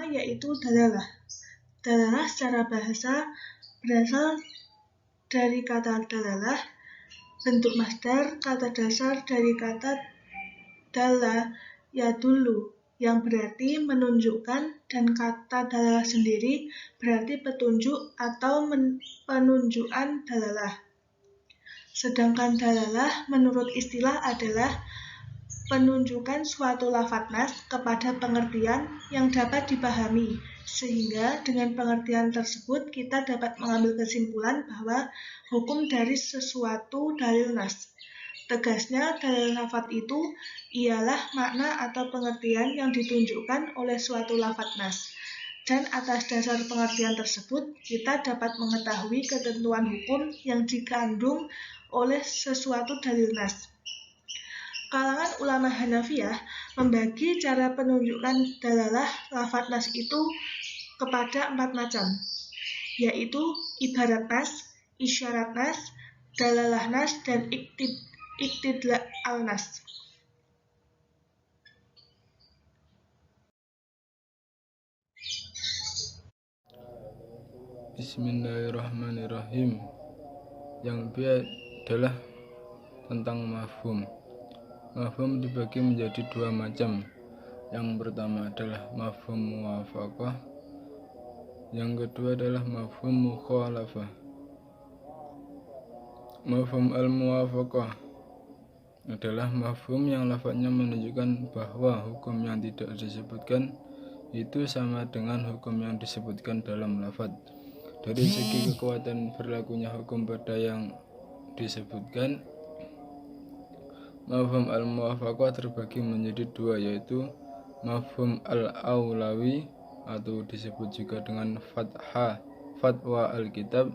yaitu dalalah. Dalalah secara bahasa berasal dari kata dalalah, bentuk masdar kata dasar dari kata dalla yadullu yang berarti menunjukkan, dan kata dalalah sendiri berarti petunjuk atau penunjukan dalalah. Sedangkan dalalah menurut istilah adalah penunjukan suatu lafadz nas kepada pengertian yang dapat dipahami, sehingga dengan pengertian tersebut kita dapat mengambil kesimpulan bahwa hukum dari sesuatu dalil nas. Tegasnya, dalil lafadz itu ialah makna atau pengertian yang ditunjukkan oleh suatu lafadz nas. Dan atas dasar pengertian tersebut, kita dapat mengetahui ketentuan hukum yang dikandung oleh sesuatu dalil nas. Kalangan ulama Hanafiyah membagi cara penunjukan dalalah lafadz nas itu kepada 4 macam, yaitu ibarat nas, isyarat nas, dalalah nas, dan iktidlal nas. Bismillahirrahmanirrahim. Yang B adalah tentang mafhum. Mafhum dibagi menjadi 2 macam. Yang pertama adalah mafhum muwafaqah, yang kedua adalah mafhum mukhalafah. Mafhum al-muwafaqah adalah mafhum yang lafadznya menunjukkan bahwa hukum yang tidak disebutkan itu sama dengan hukum yang disebutkan dalam lafadz. Dari segi kekuatan berlakunya hukum pada yang disebutkan, mafhum al-muwafaqah terbagi menjadi 2, yaitu mafhum al-aulawi atau disebut juga dengan fatwa al-kitab,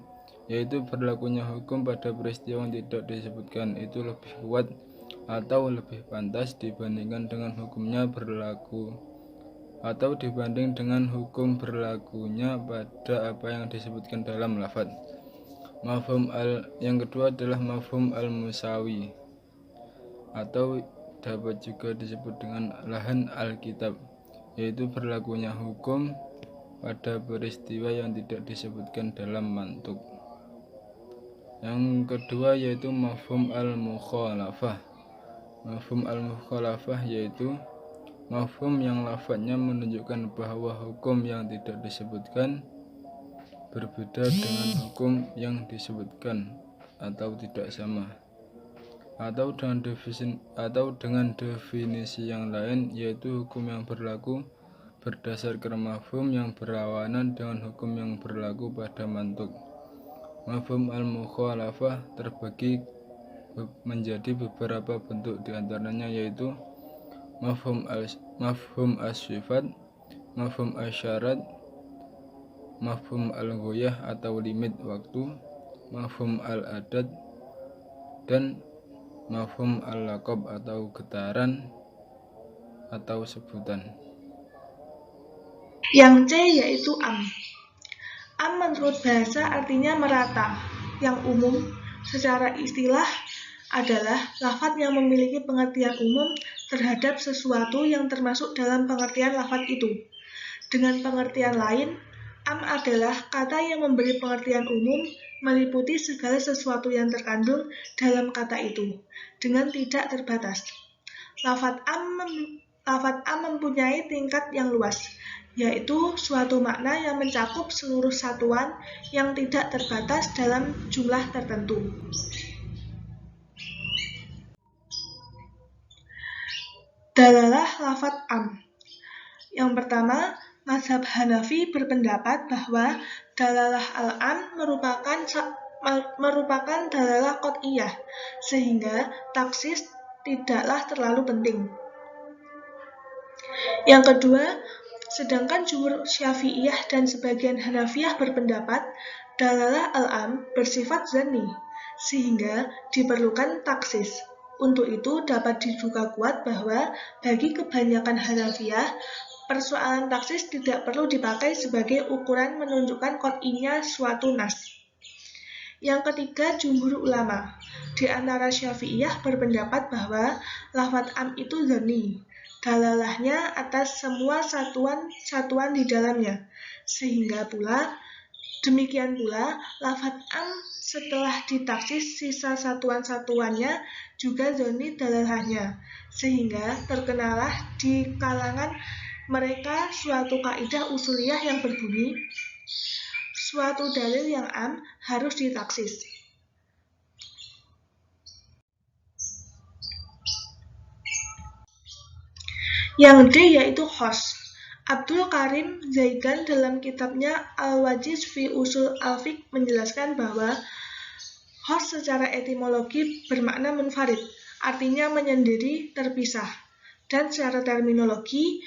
yaitu berlakunya hukum pada peristiwa yang tidak disebutkan itu lebih kuat atau lebih pantas dibandingkan dengan hukumnya berlaku atau dibanding dengan hukum berlakunya pada apa yang disebutkan dalam lafadz. Yang kedua adalah mafhum al-musawi atau dapat juga disebut dengan lahan al-kitab, yaitu berlakunya hukum pada peristiwa yang tidak disebutkan dalam mantuk. Yang kedua yaitu mafhum al-mukhalafah. Mafhum al-mukhalafah yaitu mafhum yang lafadznya menunjukkan bahwa hukum yang tidak disebutkan berbeda dengan hukum yang disebutkan atau tidak sama, atau dengan definisi yang lain, yaitu hukum yang berlaku berdasarkan mafhum yang berlawanan dengan hukum yang berlaku pada mantuk. Mafhum al-mukhalafah terbagi menjadi beberapa bentuk, diantaranya yaitu mafhum as-sifat, mafhum asyarat, mafhum al-ghayah atau limit waktu, mafhum al-adad, dan mafhum al-laqab atau getaran atau sebutan. Yang C yaitu am. Am menurut bahasa artinya merata. Yang umum secara istilah adalah lafadz yang memiliki pengertian umum terhadap sesuatu yang termasuk dalam pengertian lafadz itu. Dengan pengertian lain, am adalah kata yang memberi pengertian umum meliputi segala sesuatu yang terkandung dalam kata itu, dengan tidak terbatas. Lafadz am mempunyai tingkat yang luas, yaitu suatu makna yang mencakup seluruh satuan yang tidak terbatas dalam jumlah tertentu. Dalalah lafadz am. Yang pertama, mazhab Hanafi berpendapat bahwa dalalah al-am merupakan dalalah qot'iyah, sehingga taksis tidaklah terlalu penting. Yang kedua, sedangkan jumhur Syafi'iyah dan sebagian Hanafiyah berpendapat dalalah al-am bersifat zanni, sehingga diperlukan taksis. Untuk itu dapat diduga kuat bahwa bagi kebanyakan Hanafiyah, persoalan taksis tidak perlu dipakai sebagai ukuran menunjukkan qot'inya suatu nas. Yang ketiga, jumhur ulama di antara Syafi'iyah berpendapat bahwa lafadz am itu zanni, dalalahnya atas semua satuan-satuan di dalamnya. Demikian pula, lafadz am setelah ditaksis sisa satuan-satuannya juga zoni dalalahnya, sehingga terkenalah di kalangan mereka suatu kaidah usuliyah yang berbunyi, suatu dalil yang am harus ditaksis. Yang D yaitu khos. Abdul Karim Zaidan dalam kitabnya Al-Wajiz fi Usul Al-Fiqh menjelaskan bahwa khos secara etimologi bermakna munfarid, artinya menyendiri, terpisah. Dan secara terminologi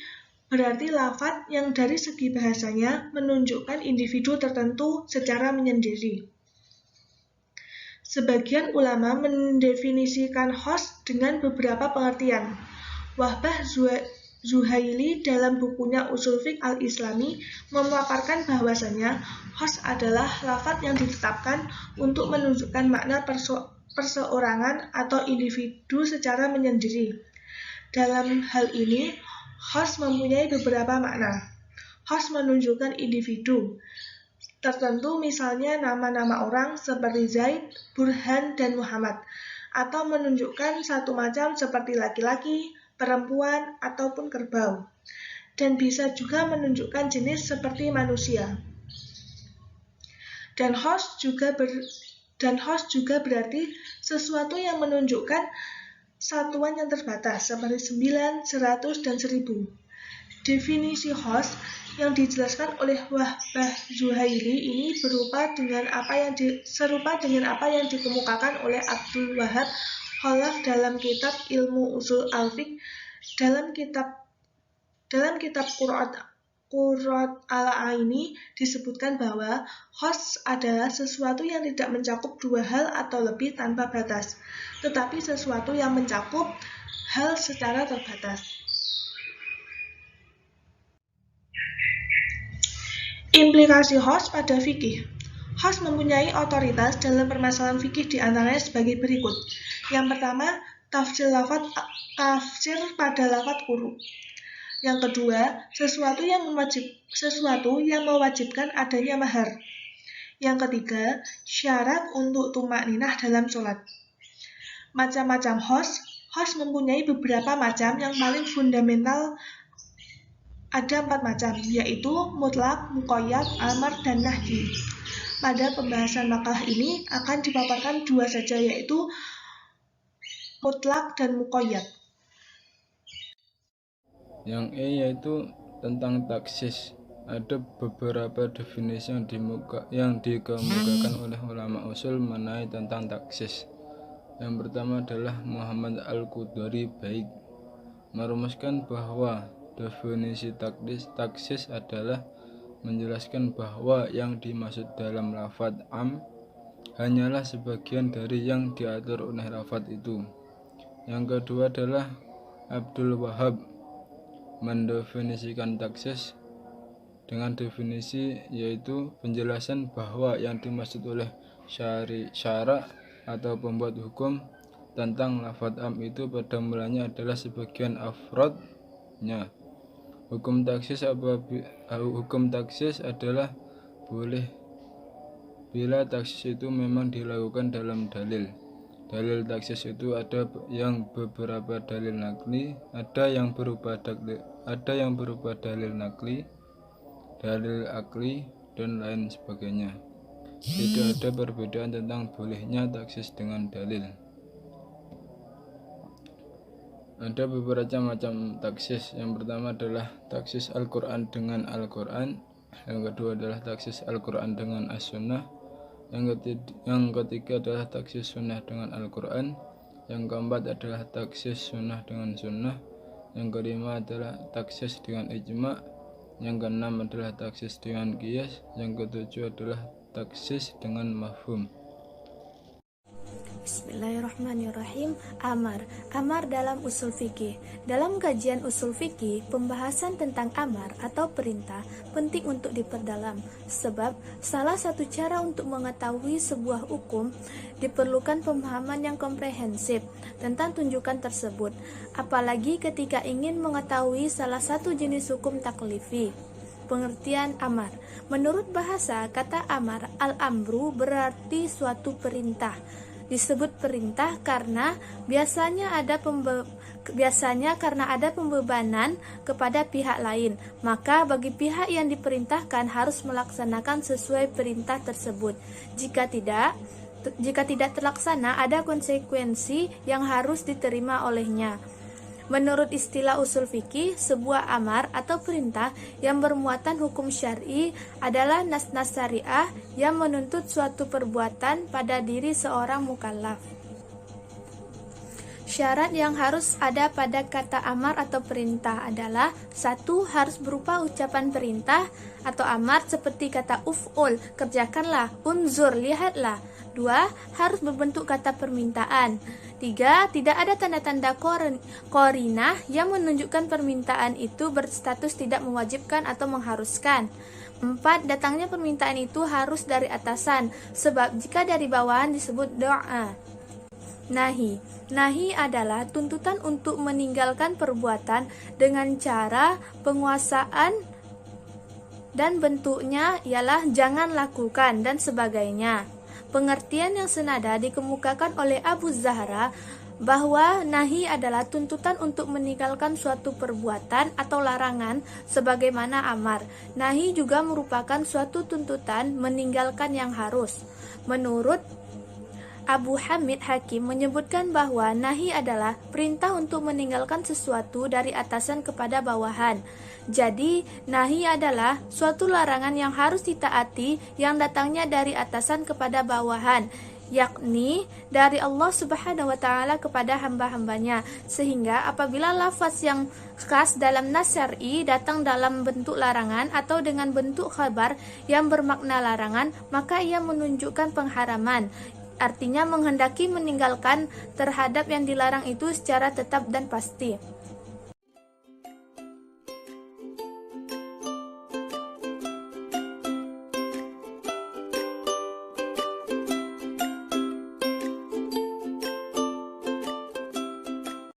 berarti lafadz yang dari segi bahasanya menunjukkan individu tertentu secara menyendiri. Sebagian ulama mendefinisikan khos dengan beberapa pengertian. Wahbah Zuhaili dalam bukunya Usul Fiqh Al-Islami memaparkan bahwasanya khos adalah lafadz yang ditetapkan untuk menunjukkan makna perseorangan atau individu secara menyendiri. Dalam hal ini, khos mempunyai beberapa makna. Khos menunjukkan individu tertentu, misalnya nama-nama orang seperti Zaid, Burhan, dan Muhammad, atau menunjukkan satu macam seperti laki-laki, perempuan, ataupun kerbau, dan bisa juga menunjukkan jenis seperti manusia. Dan host juga berarti sesuatu yang menunjukkan satuan yang terbatas seperti 9, 100, dan 1000. Definisi host yang dijelaskan oleh Wahbah Zuhaili ini serupa dengan apa yang dikemukakan oleh Abdul Wahab Khalaf dalam kitab Ilmu Usul Al-Fiqh. Dalam kitab Qurrat Al-Aini disebutkan bahwa khos adalah sesuatu yang tidak mencakup dua hal atau lebih tanpa batas, tetapi sesuatu yang mencakup hal secara terbatas. Implikasi khos pada fikih. Khos mempunyai otoritas dalam permasalahan fikih di antaranya sebagai berikut. Yang pertama, tafsir pada lafadz huruf. Yang kedua, sesuatu yang mewajibkan adanya mahar. Yang ketiga, syarat untuk tumakninah dalam sholat. Macam-macam khos mempunyai beberapa macam. Yang paling fundamental ada 4 macam, yaitu mutlak, muqayyad, amar, dan nahyi. Pada pembahasan makalah ini akan dipaparkan 2 saja, yaitu mutlak dan muqayyad. Yang E yaitu tentang taksis. Ada beberapa definisi yang dikemukakan oleh ulama usul mengenai tentang taksis. Yang pertama adalah Muhammad Al-Qudari baik merumuskan bahwa definisi taksis adalah menjelaskan bahwa yang dimaksud dalam lafadz am hanyalah sebagian dari yang diatur oleh lafadz itu. Yang kedua adalah Abdul Wahab mendefinisikan taksis dengan definisi yaitu penjelasan bahwa yang dimaksud oleh syara atau pembuat hukum tentang lafadz am itu pada mulanya adalah sebagian afrodnya. Hukum taksis adalah boleh bila taksis itu memang dilakukan dalam dalil. Dalil taksis itu ada yang beberapa dalil nakli, ada yang berupa dalil nakli, dalil akli, dan lain sebagainya. Tidak ada perbedaan tentang bolehnya taksis dengan dalil. Ada beberapa macam taksis. Yang pertama adalah taksis Al-Quran dengan Al-Quran. Yang kedua adalah taksis Al-Quran dengan As-Sunnah. Yang ketiga adalah taksis Sunnah dengan Al-Quran. Yang keempat adalah taksis Sunnah dengan Sunnah. Yang kelima adalah taksis dengan Ijma'. Yang keenam adalah taksis dengan Qiyas. Yang ketujuh adalah taksis dengan Mafhum. Bismillahirrahmanirrahim. Amar dalam usul fikih. Dalam kajian usul fikih, pembahasan tentang amar atau perintah penting untuk diperdalam, sebab salah satu cara untuk mengetahui sebuah hukum diperlukan pemahaman yang komprehensif tentang tunjukan tersebut, apalagi ketika ingin mengetahui salah satu jenis hukum taklifi. Pengertian amar. Menurut bahasa, kata amar, al-amru berarti suatu perintah. Disebut perintah karena biasanya karena ada pembebanan kepada pihak lain, maka bagi pihak yang diperintahkan harus melaksanakan sesuai perintah tersebut. Jika tidak terlaksana, ada konsekuensi yang harus diterima olehnya. Menurut istilah usul fikih, sebuah amar atau perintah yang bermuatan hukum syar'i adalah nas-nas syariah yang menuntut suatu perbuatan pada diri seorang mukallaf. Syarat yang harus ada pada kata amar atau perintah adalah: 1. Harus berupa ucapan perintah atau amar seperti kata uf'ul, kerjakanlah, unzur, lihatlah. 2. Harus berbentuk kata permintaan. 3. Tidak ada tanda-tanda qarinah yang menunjukkan permintaan itu berstatus tidak mewajibkan atau mengharuskan. 4. Datangnya permintaan itu harus dari atasan, sebab jika dari bawahan disebut doa. Nahi adalah tuntutan untuk meninggalkan perbuatan dengan cara penguasaan, dan bentuknya ialah jangan lakukan dan sebagainya. Pengertian yang senada dikemukakan oleh Abu Zahra bahwa nahi adalah tuntutan untuk meninggalkan suatu perbuatan atau larangan sebagaimana amar. Nahi juga merupakan suatu tuntutan meninggalkan yang harus. Menurut Abu Hamid Hakim menyebutkan bahwa nahi adalah perintah untuk meninggalkan sesuatu dari atasan kepada bawahan. Jadi, nahi adalah suatu larangan yang harus ditaati yang datangnya dari atasan kepada bawahan, yakni dari Allah Subhanahu wa Ta'ala kepada hamba-hambanya. Sehingga apabila lafaz yang khas dalam nas syar'i datang dalam bentuk larangan atau dengan bentuk khabar yang bermakna larangan, maka ia menunjukkan pengharaman. Artinya menghendaki meninggalkan terhadap yang dilarang itu secara tetap dan pasti.